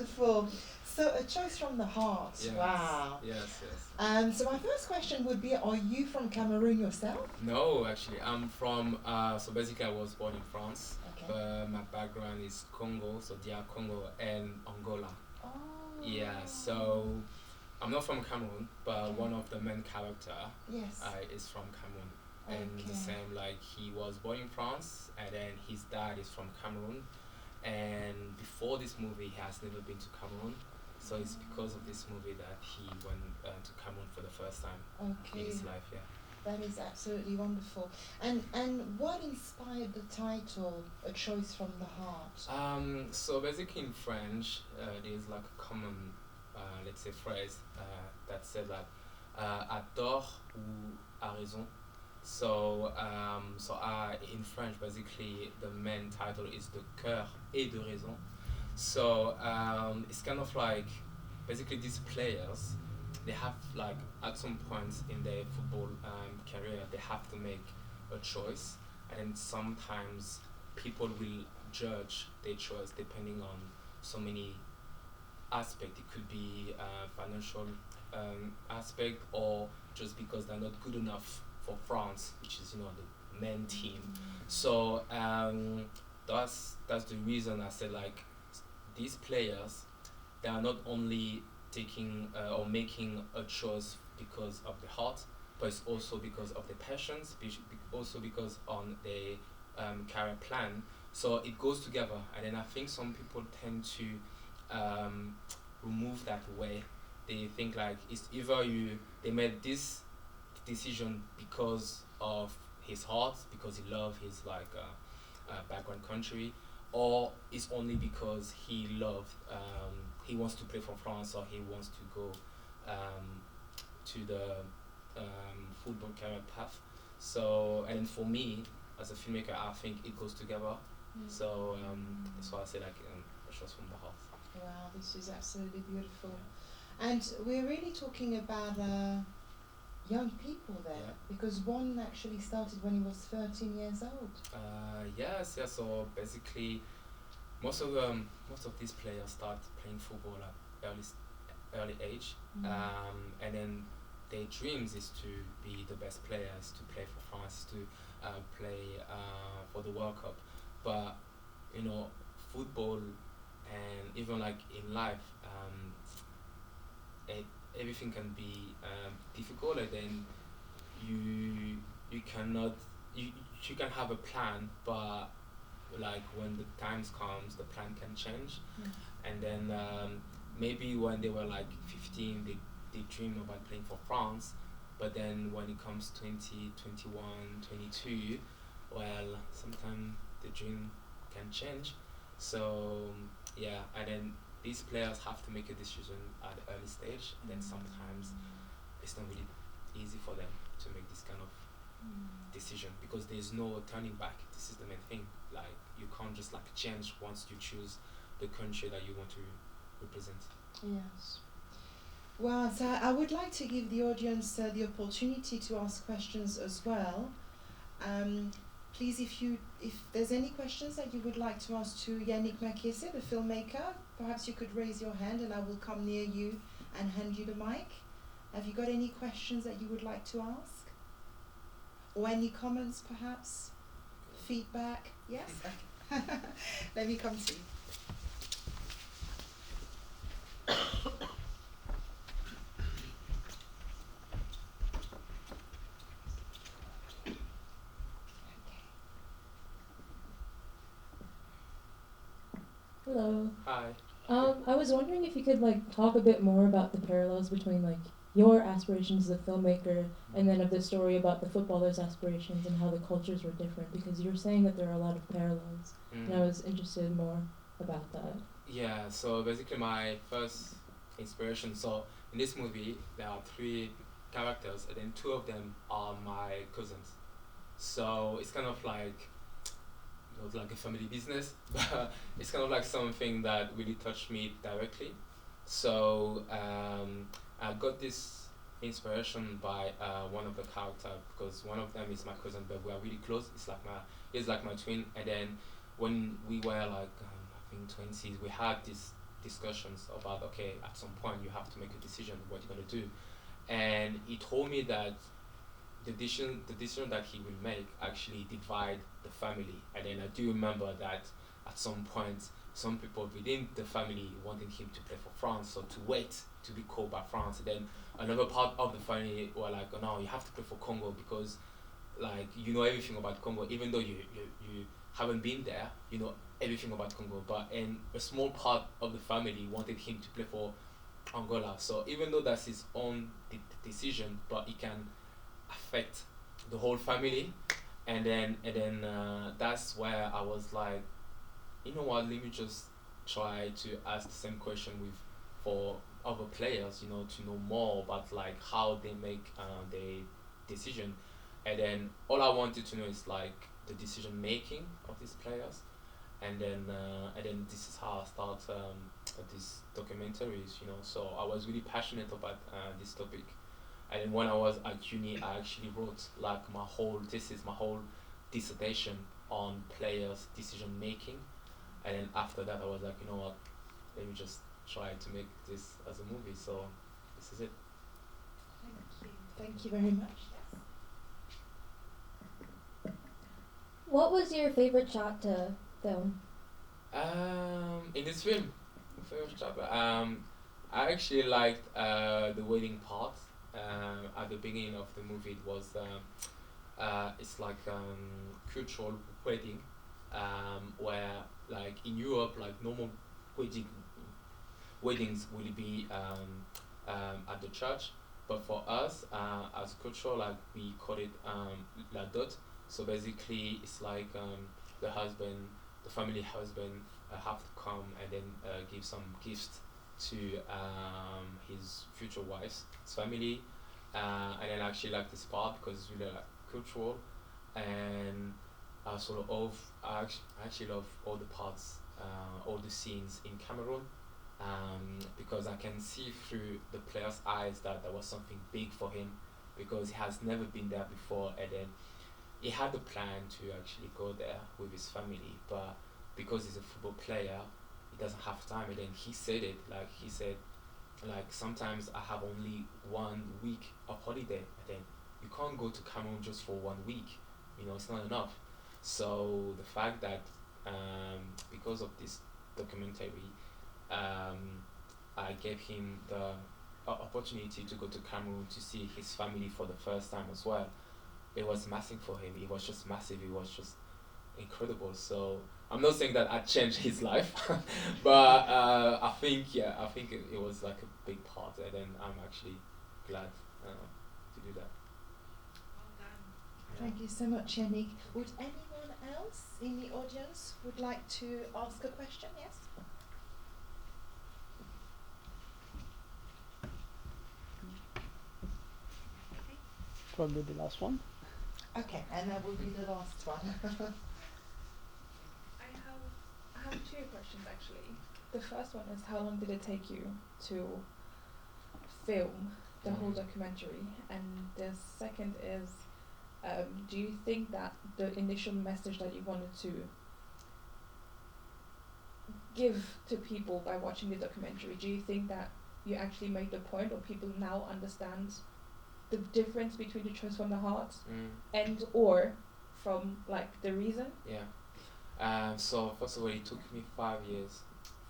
Wonderful. So a choice from the heart. Yes. Wow. Yes, yes. So my first question would be: are you from Cameroon yourself? No, actually, I'm from. So basically, I was born in France, Okay. but my background is Congo, so DR Congo and Angola. Oh. Yeah, so I'm not from Cameroon, but Okay. one of the main character Yes. is from Cameroon. And Okay. the same, like he was born in France, and then his dad is from Cameroon. And before this movie, he has never been to Cameroon. So it's because of this movie that he went to Cameroon for the first time in Okay. his life. Yeah. That is absolutely wonderful. And what inspired the title, A Choice from the Heart? So basically in French, there's like a common, let's say, phrase that said like, à tort ou à raison. So in French, basically the main title is de cœur et de raison. So it's kind of like basically these players, they have like at some points in their football career, they have to make a choice, and sometimes people will judge their choice depending on so many aspect. It could be financial aspect, or just because they're not good enough for France, which is the main team. So that's the reason I said like these players, they are not only taking or making a choice because of the heart, but it's also because of the passions, also because on the career plan. So it goes together, and then I think some people tend to remove that way. They think like it's either they made this decision because of his heart, because he loves his like background country, or it's only because he wants to play for France, or he wants to go to the football career path. So, and for me as a filmmaker, I think it goes together. So that's why I say like a shot from the heart. Wow, this is absolutely beautiful. And we're really talking about young people there, Yeah. because one actually started when he was 13 years old. Yes, yeah. So basically, most of these players start playing football at early age, and then their dreams is to be the best players, to play for France, to play for the World Cup. But football and even like in life, it, everything can be difficult, and then you cannot you can have a plan, but like when the times comes, the plan can change. And then maybe when they were like 15, they dream about playing for France, but then when it comes 20, 21, 22, well, sometimes the dream can change. So yeah, and then these players have to make a decision at the early stage, and then sometimes it's not really easy for them to make this kind of decision, because there's no turning back. This is the main thing. Like you can't just like change once you choose the country that you want to represent. Yes. Well, so I would like to give the audience the opportunity to ask questions as well. Please, if there's any questions that you would like to ask to Yannick Makiese, the filmmaker, perhaps you could raise your hand and I will come near you and hand you the mic. Have you got any questions that you would like to ask? Or any comments, perhaps? Feedback? Yes? Okay. Let me come to you. Hello. Hi. I was wondering if you could talk a bit more about the parallels between your aspirations as a filmmaker and then of the story about the footballers' aspirations and how the cultures were different, because you're saying that there are a lot of parallels, and I was interested more about that. Yeah, so basically my first inspiration, so in this movie there are three characters, and then two of them are my cousins. So it's kind of like not like a family business, but it's kind of like something that really touched me directly. So I got this inspiration by one of the characters, because one of them is my cousin, but we are really close. He's like my twin. And then when we were like I think 20s, we had this discussions about, okay, at some point you have to make a decision what you're gonna do, and he told me that the decision that he will make actually divide the family. And then I do remember that at some point some people within the family wanted him to play for France, so to wait to be called by France. And then another part of the family were like, oh no, you have to play for Congo because like you know everything about Congo, even though you haven't been there, you know everything about Congo. But and a small part of the family wanted him to play for Angola. So even though that's his own decision, but it can affect the whole family. And then that's where I was like, you know what, let me just try to ask the same question with for other players, you know, to know more about like how they make their decision. And then all I wanted to know is like the decision making of these players. And then this is how I start these documentaries, you know. So I was really passionate about this topic. And then when I was at uni, I actually wrote like my whole thesis, my whole dissertation on players' decision making. And then after that, I was like, you know what, let me just try to make this as a movie. So this is it. Thank you. Thank you very much. What was your favorite shot to film? In this film, favorite chapter. I actually liked the wedding part. At the beginning of the movie, it was it's like cultural wedding, where like in Europe, like normal wedding weddings will be at the church, but for us as culture, like we call it la dot. So basically, it's like the family husband have to come and then give some gifts to his future wife's family, and then I actually like this part because it's really like cultural, and I actually love all the parts, all the scenes in Cameroon, because I can see through the player's eyes that there was something big for him because he has never been there before, and then he had the plan to actually go there with his family, but because he's a football player, he doesn't have time. And then he said it, like he said, like sometimes I have only 1 week of holiday, and then you can't go to Cameroon just for 1 week. You know, it's not enough. So the fact that because of this documentary, I gave him the opportunity to go to Cameroon to see his family for the first time as well. It was massive for him. It was just massive. It was just incredible. So I'm not saying that I changed his life, but I think it was like a big part, and then I'm actually glad to do that. Well done. Yeah. Thank you so much, Yannick. Would anyone else in the audience would like to ask a question? Yes? Probably the last one. Okay, and that will be the last one. I have two questions actually. The first one is how long did it take you to film the whole documentary? And the second is, do you think that the initial message that you wanted to give to people by watching the documentary, do you think that you actually made the point, or people now understand the difference between the choice from the heart and or from like the reason? Yeah. So first of all, it took me 5 years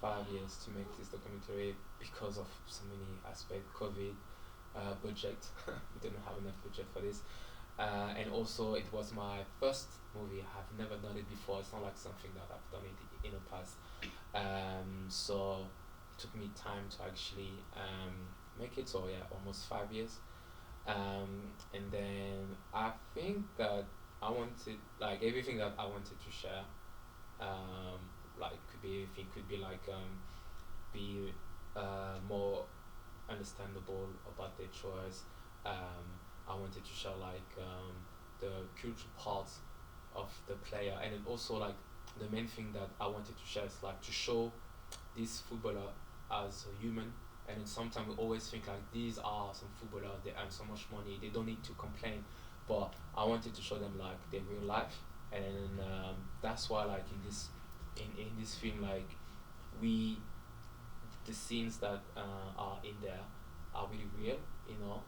to make this documentary because of so many aspects. COVID, budget. We didn't have enough budget for this, and also it was my first movie. I have never done it before. It's not like something that I've done it in the past. So it took me time to actually make it. So yeah, almost 5 years. And then I think that I wanted like everything that I wanted to share. Like could be anything, could be like be more understandable about their choice. I wanted to share like the cultural parts of the player, and then also like the main thing that I wanted to share is like to show this footballer as a human. And then sometimes we always think like these are some footballers, they earn so much money, they don't need to complain. But I wanted to show them like their real life, and that's why like in this film like we the scenes that are in there are really real,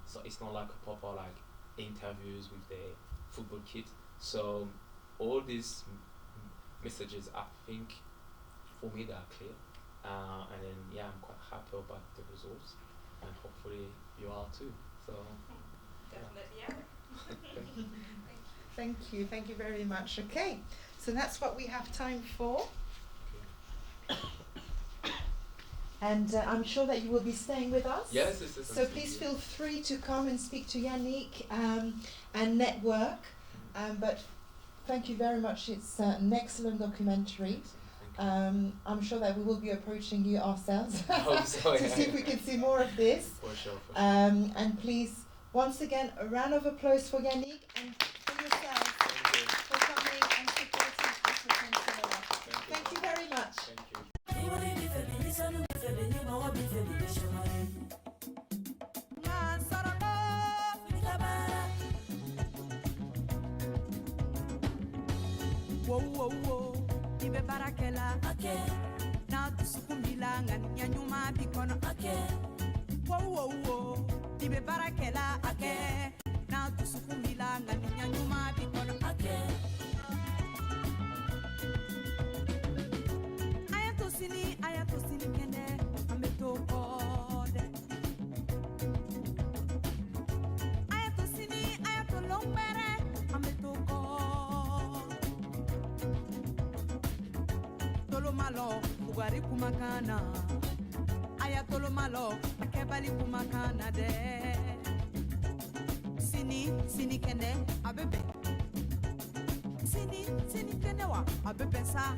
so it's not like a proper like interviews with the football kid. So all these messages, I think, for me, they are clear. And then, yeah, I'm quite happy about the results, and hopefully you are too. So, Definitely, yeah. Thank you very much. Okay, so that's what we have time for. And I'm sure that you will be staying with us. Yes. So please feel free to come and speak to Yannick and network. But thank you very much. It's an excellent documentary. I'm sure that we will be approaching you ourselves to see if we can see more of this. For sure. And please, once again, a round of applause for Yannick and for yourself for coming and supporting Afroculture. Thank you very much. Thank you. Whoa, ibe barakela, na tusukumila ngani nyanyuma bikono, whoa, ibe barakela, na tusukumila ngani nyanyuma bikono, ayatosini kende, ambeto kode, ayatolongere, ambeto kode. Tolomalo, Bugari Kumakana. Aya Tolomalo, Akebali Kumakana de. Sini kende, abebe. Sini kende wa, abebe sa.